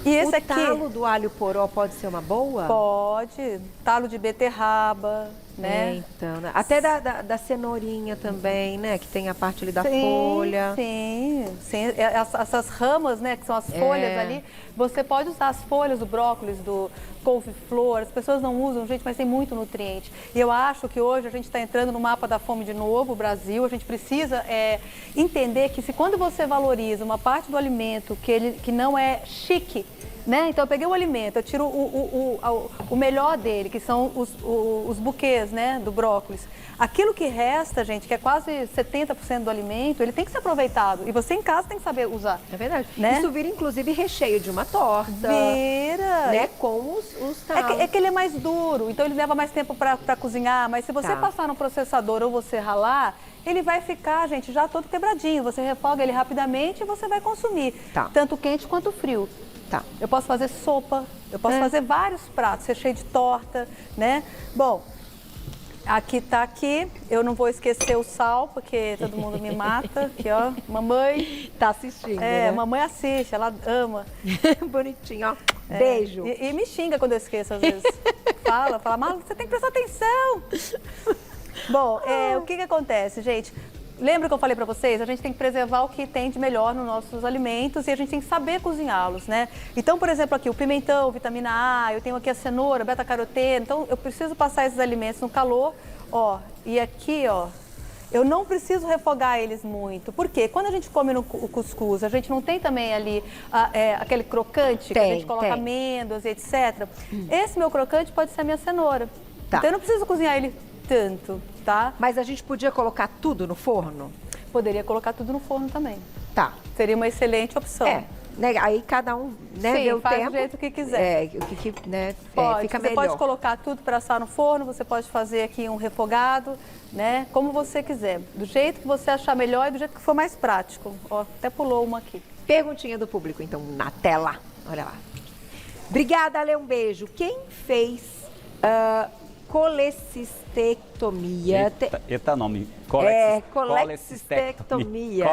E esse aqui... O talo do alho poró pode ser uma boa? Pode. Talo de beterraba, né? Então, né? Até da cenourinha também, né? Que tem a parte ali da folha. Sim. Essas ramas, né? Que são as folhas ali. Você pode usar as folhas do brócolis, do couve-flor. As pessoas não usam, gente, mas tem muito nutriente. E eu acho que hoje a gente está entrando no mapa da fome de novo, o Brasil. A gente precisa entender que quando você valoriza uma parte do alimento que não é chique, né? Então eu peguei o alimento, eu tiro o melhor dele, que são os buquês, né, do brócolis. Aquilo que resta, gente, que é quase 70% do alimento, ele tem que ser aproveitado. E você em casa tem que saber usar. É verdade. Né? Isso vira, inclusive, recheio de uma torta. Vira. Né? Com os talos. É que ele é mais duro, então ele leva mais tempo para cozinhar. Mas se você passar no processador ou você ralar, ele vai ficar, gente, já todo quebradinho. Você refoga ele rapidamente e você vai consumir. Tá. Tanto quente quanto frio. Tá. Eu posso fazer sopa, eu posso fazer vários pratos, recheio de torta, né? Bom, aqui tá aqui, eu não vou esquecer o sal, porque todo mundo me mata. Aqui, ó, mamãe. Tá assistindo, né? Mamãe assiste, ela ama. Bonitinho, ó. Beijo. E me xinga quando eu esqueço, às vezes. fala, mas você tem que prestar atenção. Bom, o que acontece, gente? Lembra que eu falei para vocês? A gente tem que preservar o que tem de melhor nos nossos alimentos e a gente tem que saber cozinhá-los, né? Então, por exemplo, aqui o pimentão, vitamina A, eu tenho aqui a cenoura, beta-caroteno. Então, eu preciso passar esses alimentos no calor, ó. E aqui, ó, eu não preciso refogar eles muito. Por quê? Quando a gente come o cuscuz, a gente não tem também ali aquele crocante que a gente coloca amêndoas e etc. Esse meu crocante pode ser a minha cenoura. Tá. Então, eu não preciso cozinhar ele tanto, tá? Mas a gente podia colocar tudo no forno? Poderia colocar tudo no forno também. Tá. Seria uma excelente opção. Né? Aí cada um, né, Sim, vê o faz tempo. do jeito que quiser. O que né, Pode, fica você melhor. pode colocar tudo para assar no forno, você pode fazer aqui um refogado, né? Como você quiser. Do jeito que você achar melhor e do jeito que for mais prático. Ó, até pulou uma aqui. Perguntinha do público, então, na tela. Olha lá. Obrigada, Ale, um beijo. Quem fez colecistectomia? Eita nome. Colecistectomia.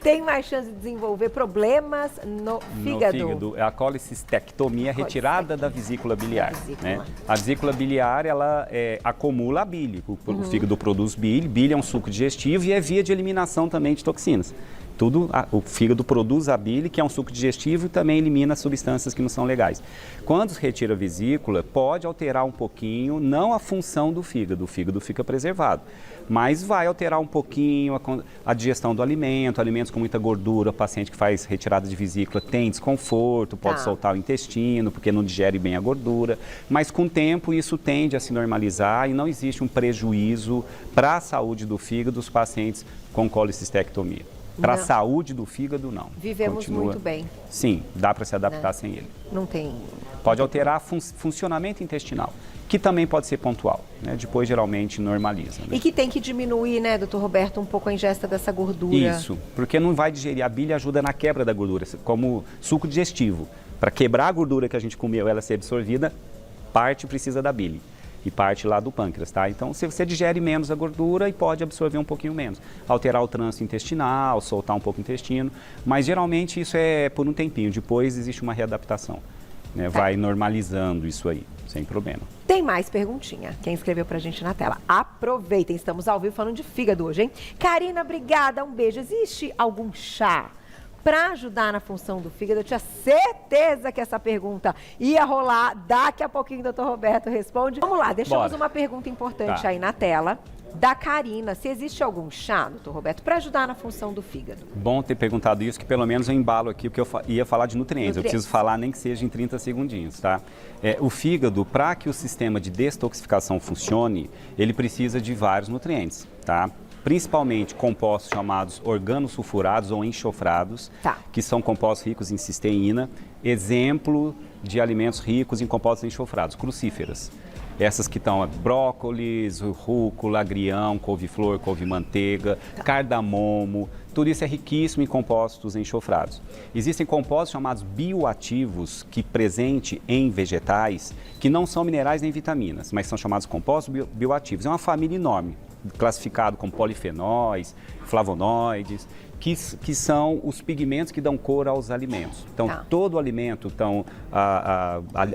Tem mais chance de desenvolver problemas no fígado? A colecistectomia é retirada da vesícula biliar. Né? A vesícula biliar, ela acumula a bile. O fígado produz bile. Bile é um suco digestivo e é via de eliminação também de toxinas. O fígado produz a bile, que é um suco digestivo, e também elimina substâncias que não são legais. Quando se retira a vesícula, pode alterar um pouquinho, não a função do fígado, o fígado fica preservado, mas vai alterar um pouquinho a digestão do alimento, alimentos com muita gordura, o paciente que faz retirada de vesícula tem desconforto, pode soltar o intestino, porque não digere bem a gordura, mas com o tempo isso tende a se normalizar e não existe um prejuízo para a saúde do fígado dos pacientes com colecistectomia. Para a saúde do fígado, não. Vivemos muito bem. Sim, dá para se adaptar sem ele. Não tem... Pode alterar funcionamento intestinal, que também pode ser pontual, né? Depois geralmente normaliza. Né? E que tem que diminuir, né, doutor Roberto, um pouco a ingesta dessa gordura. Isso, porque não vai digerir. A bile ajuda na quebra da gordura, como suco digestivo. Para quebrar a gordura que a gente comeu, ela ser absorvida, parte precisa da bile. E parte lá do pâncreas, tá? Então, você digere menos a gordura e pode absorver um pouquinho menos. Alterar o trânsito intestinal, soltar um pouco o intestino, mas geralmente isso é por um tempinho, depois existe uma readaptação, né? Vai normalizando isso aí, sem problema. Tem mais perguntinha, quem escreveu pra gente na tela. Aproveitem, estamos ao vivo falando de fígado hoje, hein? Karina, obrigada, um beijo. Existe algum chá para ajudar na função do fígado? Eu tinha certeza que essa pergunta ia rolar. Daqui a pouquinho o doutor Roberto responde. Vamos lá, deixamos uma pergunta importante aí na tela. Da Karina, se existe algum chá, doutor Roberto, para ajudar na função do fígado? Bom ter perguntado isso, que pelo menos eu embalo aqui o que eu ia falar de nutrientes. Eu preciso falar nem que seja em 30 segundinhos, tá? O fígado, para que o sistema de detoxificação funcione, ele precisa de vários nutrientes, tá? Principalmente compostos chamados organosulfurados ou enxofrados, que são compostos ricos em cisteína, exemplo de alimentos ricos em compostos enxofrados, crucíferas. Essas que estão brócolis, rúcula, agrião, couve-flor, couve-manteiga, cardamomo, tudo isso é riquíssimo em compostos enxofrados. Existem compostos chamados bioativos, que presente em vegetais, que não são minerais nem vitaminas, mas são chamados compostos bioativos. É uma família enorme, classificado como polifenóis, flavonoides, que são os pigmentos que dão cor aos alimentos. Então, todo alimento,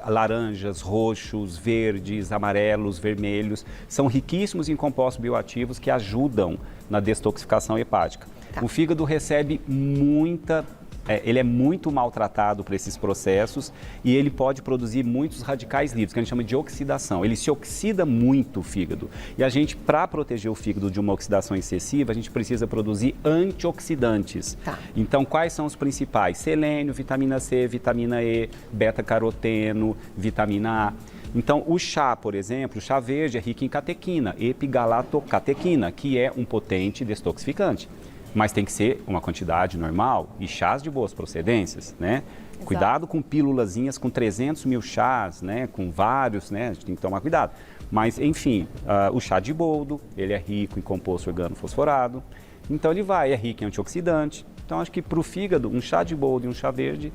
laranjas, roxos, verdes, amarelos, vermelhos, são riquíssimos em compostos bioativos que ajudam na detoxificação hepática. O fígado recebe muita ele é muito maltratado por esses processos e ele pode produzir muitos radicais livres, que a gente chama de oxidação. Ele se oxida muito o fígado. E a gente, para proteger o fígado de uma oxidação excessiva, a gente precisa produzir antioxidantes. Tá. Então, quais são os principais? Selênio, vitamina C, vitamina E, beta-caroteno, vitamina A. Então, o chá, por exemplo, o chá verde é rico em catequina, epigalato-catequina, que é um potente detoxificante. Mas tem que ser uma quantidade normal e chás de boas procedências, né? Exato. Cuidado com pílulazinhas com 300 mil chás, né? Com vários, né? A gente tem que tomar cuidado. Mas, enfim, o chá de boldo, ele é rico em composto organofosforado. Então, ele é rico em antioxidante. Então, acho que para o fígado, um chá de boldo e um chá verde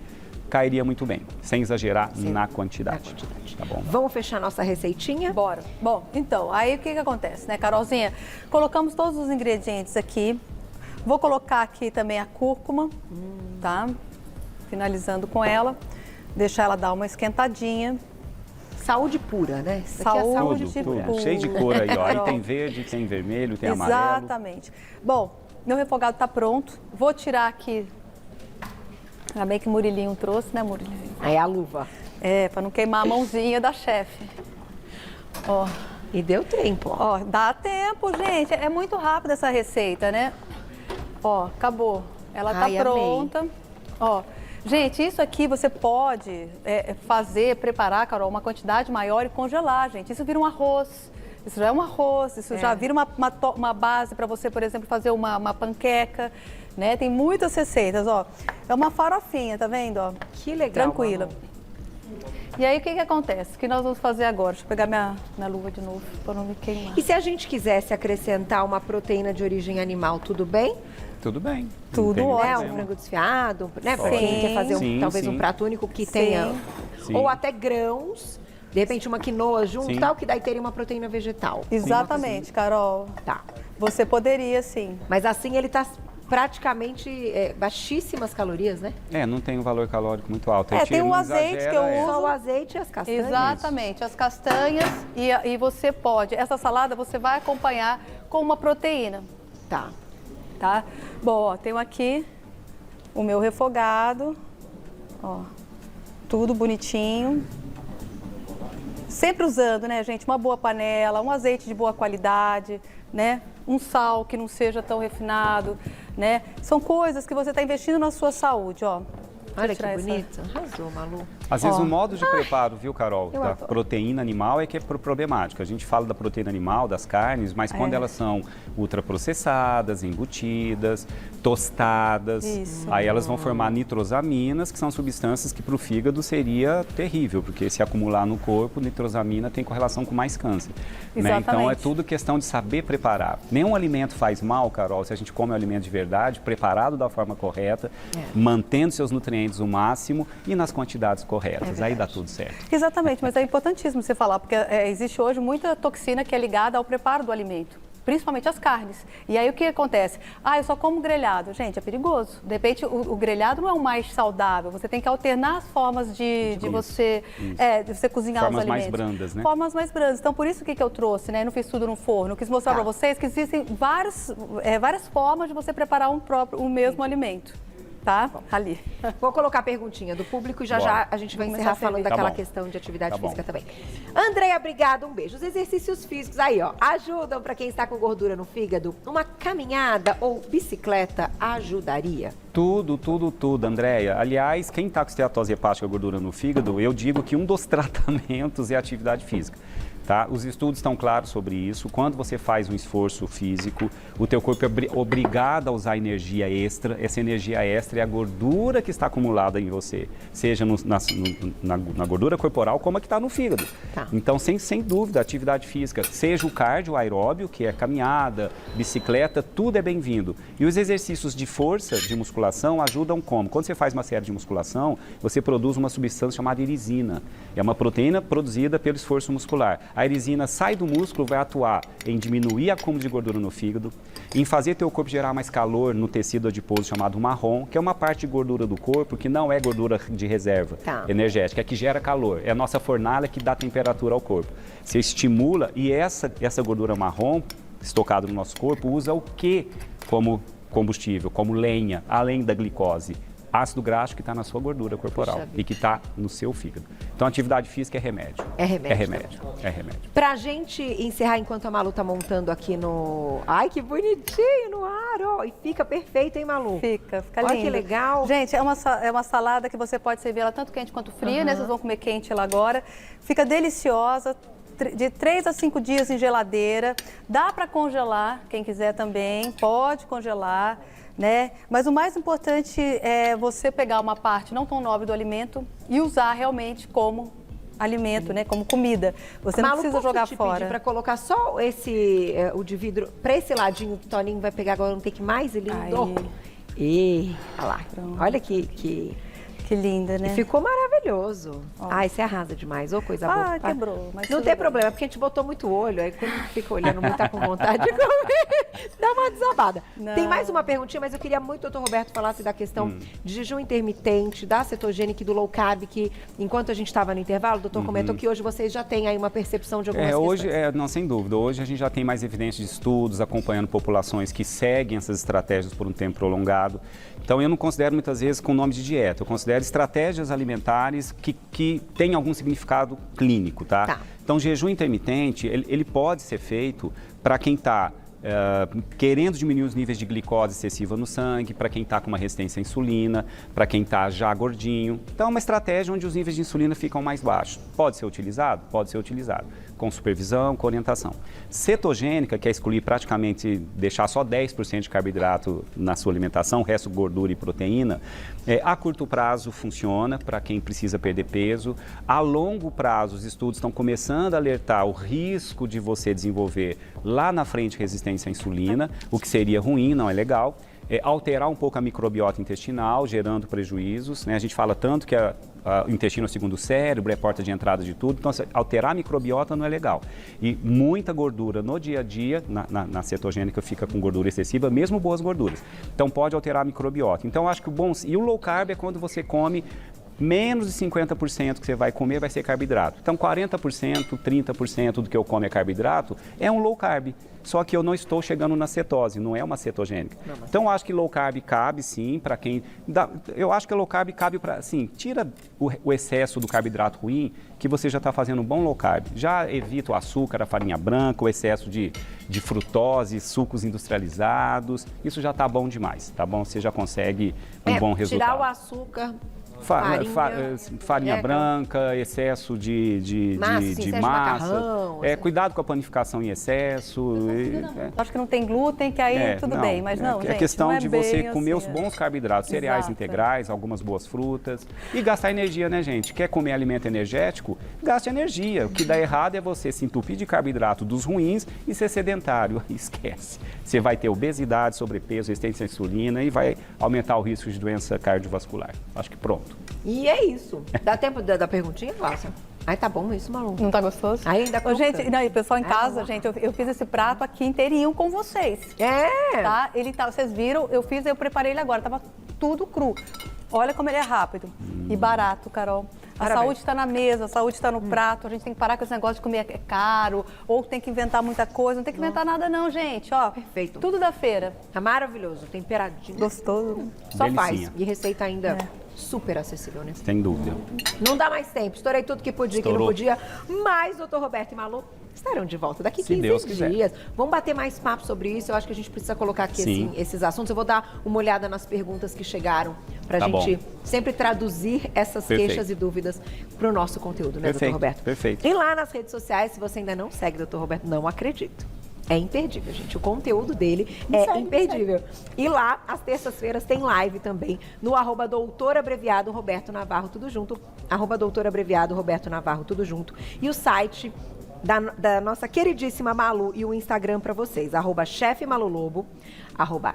cairia muito bem, sem exagerar na quantidade. Tá bom? Vamos fechar nossa receitinha? Bora. Bom, então, aí o que acontece, né, Carolzinha? Colocamos todos os ingredientes aqui. Vou colocar aqui também a cúrcuma, tá? Finalizando com ela. Deixar ela dar uma esquentadinha. Saúde pura, né? Isso aqui é Saúde Tudo. pura. Cheio de cor aí, ó. Aí tem verde, tem vermelho, tem amarelo. Exatamente. Bom, meu refogado está pronto. Vou tirar aqui. Ainda bem que o Murilinho trouxe, né, Murilinho? Aí a luva. É, para não queimar a mãozinha da chefe. Ó. E deu tempo, ó. Ó, dá tempo, gente. É muito rápida essa receita, né? Ó, acabou. Ela tá Ai, pronta. amei. Ó, gente, isso aqui você pode preparar, Carol, uma quantidade maior e congelar, gente. Isso vira um arroz. Isso já é um arroz, isso já vira uma base para você, por exemplo, fazer uma panqueca, né? Tem muitas receitas, ó. É uma farofinha, tá vendo, ó? Que legal, Tranquila. Manu. E aí, o que acontece? O que nós vamos fazer agora? Deixa eu pegar minha luva de novo, para não me queimar. E se a gente quisesse acrescentar uma proteína de origem animal, tudo bem? Tudo bem. Tudo não tem ótimo. Né? problema. Um frango desfiado, né? Para Sim. quem quer fazer talvez Sim. um prato único que Sim. tenha... Sim. Ou até grãos, de repente uma quinoa junto Sim. tal, que daí teria uma proteína vegetal. Exatamente, Carol. Tá. Você poderia, sim. Mas assim ele tá praticamente baixíssimas calorias, né? Não tem um valor calórico muito alto. A gente tem o não azeite exagera, que eu uso. Só o azeite e as castanhas. Exatamente, as castanhas e você pode. Essa salada você vai acompanhar com uma proteína, Tá. tá? Bom, ó, tenho aqui o meu refogado, ó, tudo bonitinho. Sempre usando, né, gente, uma boa panela, um azeite de boa qualidade, né? Um sal que não seja tão refinado, né? São coisas que você está investindo na sua saúde, ó. Olha Deixa eu que tirar bonito. Arrasou, Malu. Às vezes Ó. o modo de preparo, viu, Carol, eu da adoro. proteína animal é que é problemático. A gente fala da proteína animal, das carnes, mas quando elas são ultraprocessadas, embutidas, tostadas, Isso. aí elas vão formar nitrosaminas, que são substâncias que para o fígado seria terrível, porque se acumular no corpo, nitrosamina tem correlação com mais câncer. Né? Então é Exatamente. tudo questão de saber preparar. Nenhum alimento faz mal, Carol, se a gente come um alimento de verdade, preparado da forma correta, mantendo seus nutrientes o máximo e nas quantidades corretas. Aí dá tudo certo. Exatamente, mas é importantíssimo você falar, porque existe hoje muita toxina que é ligada ao preparo do alimento, principalmente as carnes. E aí o que acontece? Eu só como grelhado. Gente, é perigoso. De repente, o grelhado não é o mais saudável. Você tem que alternar as formas de você cozinhar Formas os mais alimentos. brandas, né? Formas mais brandas. Então, por isso que eu trouxe, né? Eu não fiz tudo no forno. Eu quis mostrar para vocês que existem várias formas de você preparar o mesmo alimento. Tá? Ali. Vou colocar a perguntinha do público e já Bora. a gente vai Vamos encerrar começar a falando servir. daquela Tá bom. questão de atividade Tá bom. física também. Andréia, obrigada, um beijo. Os exercícios físicos aí, ó, ajudam para quem está com gordura no fígado? Uma caminhada ou bicicleta ajudaria? Tudo, Andréia. Aliás, quem está com esteatose hepática, gordura no fígado, eu digo que um dos tratamentos é a atividade física. Tá? Os estudos estão claros sobre isso. Quando você faz um esforço físico, o teu corpo é obrigado a usar energia extra. Essa energia extra é a gordura que está acumulada em você, seja na gordura corporal, como a que está no fígado. Tá. Então, sem dúvida, atividade física, seja o cardio aeróbio, que é caminhada, bicicleta, tudo é bem-vindo. E os exercícios de força, de musculação, ajudam como? Quando você faz uma série de musculação, você produz uma substância chamada irisina. É uma proteína produzida pelo esforço muscular. A irisina sai do músculo, vai atuar em diminuir o acúmulo de gordura no fígado, em fazer teu corpo gerar mais calor no tecido adiposo chamado marrom, que é uma parte de gordura do corpo que não é gordura de reserva energética, é que gera calor. É a nossa fornalha que dá temperatura ao corpo. Você estimula e essa gordura marrom estocada no nosso corpo usa o que como combustível, como lenha, além da glicose? ácido graxo que está na sua gordura corporal e que está no seu fígado. Então, atividade física é remédio. É remédio. É remédio. É remédio. Pra gente encerrar, enquanto a Malu tá montando aqui no... Ai, que bonitinho no ar, ó. E fica perfeito, hein, Malu? Fica Olha lindo. que legal. Gente, é uma salada que você pode servir ela tanto quente quanto fria, né? Vocês vão comer quente ela agora. Fica deliciosa, de 3 a 5 dias em geladeira. Dá para congelar, quem quiser também, pode congelar, né? Mas o mais importante é você pegar uma parte não tão nobre do alimento e usar realmente como alimento, né? Como comida. Você não precisa jogar fora. Para colocar só o de vidro para esse ladinho que o Toninho vai pegar agora, não tem que mais lindo. E olha lá. Pronto. Olha que linda, né? E ficou maravilhoso. Ai, você arrasa demais. Ô, coisa boa. Ah, quebrou. Mas não tem problema, porque a gente botou muito olho. Aí quando fica olhando muito, tá com vontade de comer, dá uma desabada. Não. Tem mais uma perguntinha, mas eu queria muito que o Dr. Roberto falasse da questão de jejum intermitente, da cetogênica e do low carb, que enquanto a gente estava no intervalo, o doutor comentou que hoje vocês já têm aí uma percepção de algumas questões. Hoje, não, sem dúvida. Hoje a gente já tem mais evidências de estudos acompanhando populações que seguem essas estratégias por um tempo prolongado. Então, eu não considero muitas vezes com nome de dieta, eu considero estratégias alimentares que têm algum significado clínico, tá? Então, jejum intermitente, ele pode ser feito para quem está querendo diminuir os níveis de glicose excessiva no sangue, para quem está com uma resistência à insulina, para quem está já gordinho. Então, é uma estratégia onde os níveis de insulina ficam mais baixos. Pode ser utilizado? Pode ser utilizado. Com supervisão, com orientação. Cetogênica, que é excluir praticamente, deixar só 10% de carboidrato na sua alimentação, o resto gordura e proteína, a curto prazo funciona para quem precisa perder peso. A longo prazo, os estudos estão começando a alertar o risco de você desenvolver lá na frente resistência à insulina, o que seria ruim, não é legal. Alterar um pouco a microbiota intestinal, gerando prejuízos, né? A gente fala tanto que o intestino é o segundo cérebro, é porta de entrada de tudo, então alterar a microbiota não é legal. E muita gordura no dia a dia, na cetogênica fica com gordura excessiva, mesmo boas gorduras. Então pode alterar a microbiota. Então acho que e o low carb é quando você come menos de 50% que você vai comer vai ser carboidrato. Então 40%, 30% do que eu como é carboidrato, é um low carb. Só que eu não estou chegando na cetose, não é uma cetogênica. Então, eu acho que low carb cabe, sim, para quem... Eu acho que low carb cabe para... Assim, tira o excesso do carboidrato ruim, que você já está fazendo um bom low carb. Já evita o açúcar, a farinha branca, o excesso de frutose, sucos industrializados. Isso já está bom demais, tá bom? Você já consegue um bom resultado. Tirar o açúcar... Farinha branca, excesso de massa. Cuidado com a panificação em excesso. Acho que não tem glúten, que aí tudo bem, mas não, gente, é questão não é de você comer assim, os bons carboidratos, cereais integrais, algumas boas frutas e gastar energia, né, gente? Quer comer alimento energético? Gaste energia. O que dá errado é você se entupir de carboidrato dos ruins e ser sedentário. Esquece. Você vai ter obesidade, sobrepeso, resistência à insulina e vai aumentar o risco de doença cardiovascular. Acho que pronto. E é isso. Dá tempo da perguntinha, Cláudia? Ai, tá bom isso, Malu. Não tá gostoso? Ainda gente, não, e o pessoal em casa, gente, eu fiz esse prato aqui inteirinho com vocês. Tá? Vocês viram, eu preparei ele agora, tava tudo cru. Olha como ele é rápido e barato, Carol. A saúde está na mesa, a saúde está no prato. A gente tem que parar com esse negócio de comer é caro, ou tem que inventar muita coisa. Não tem que inventar nada não, gente. Ó, perfeito. Tudo da feira. Tá maravilhoso, temperadinho. Gostoso. Só Delicinha. faz. E receita ainda super acessível, né? Sem dúvida. Não dá mais tempo. Estourei tudo que podia, que não podia. Mas o Dr. Roberto e Malu estarão de volta daqui 15 dias. Vamos bater mais papo sobre isso. Eu acho que a gente precisa colocar aqui assim, esses assuntos. Eu vou dar uma olhada nas perguntas que chegaram pra gente sempre traduzir essas queixas e dúvidas pro nosso conteúdo, né, Dr. Roberto? Perfeito. E lá nas redes sociais, se você ainda não segue o Dr. Roberto, não acredito. É imperdível, gente. O conteúdo dele imperdível. E lá, às terças-feiras, tem live também no @doutorabreviado Roberto Navarro, tudo junto. @doutorabreviado Roberto Navarro, tudo junto. E o site da nossa queridíssima Malu e o Instagram para vocês, @chefmalulobo,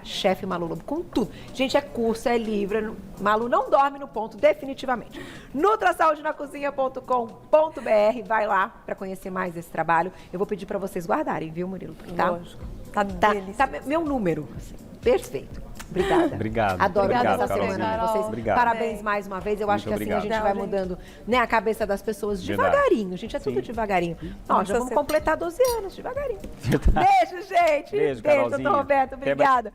@chefmalulobo, com tudo. Gente, é curso, é livro. Malu não dorme no ponto, definitivamente. nutrasaudenacozinha.com.br, vai lá para conhecer mais esse trabalho. Eu vou pedir para vocês guardarem, viu, Murilo? Tá? Lógico. Tá meu número, assim, perfeito. Obrigada. Obrigado. Adoro essa Carolzinha. semana vocês. Obrigado. Parabéns mais uma vez. Eu acho que assim a gente vai mudando, né, a cabeça das pessoas devagarinho. Gente, é tudo devagarinho. Ó, já vamos completar 12 anos, devagarinho. Beijo, gente. Beijo, Beijo, Carolzinha. doutor Roberto. Obrigada.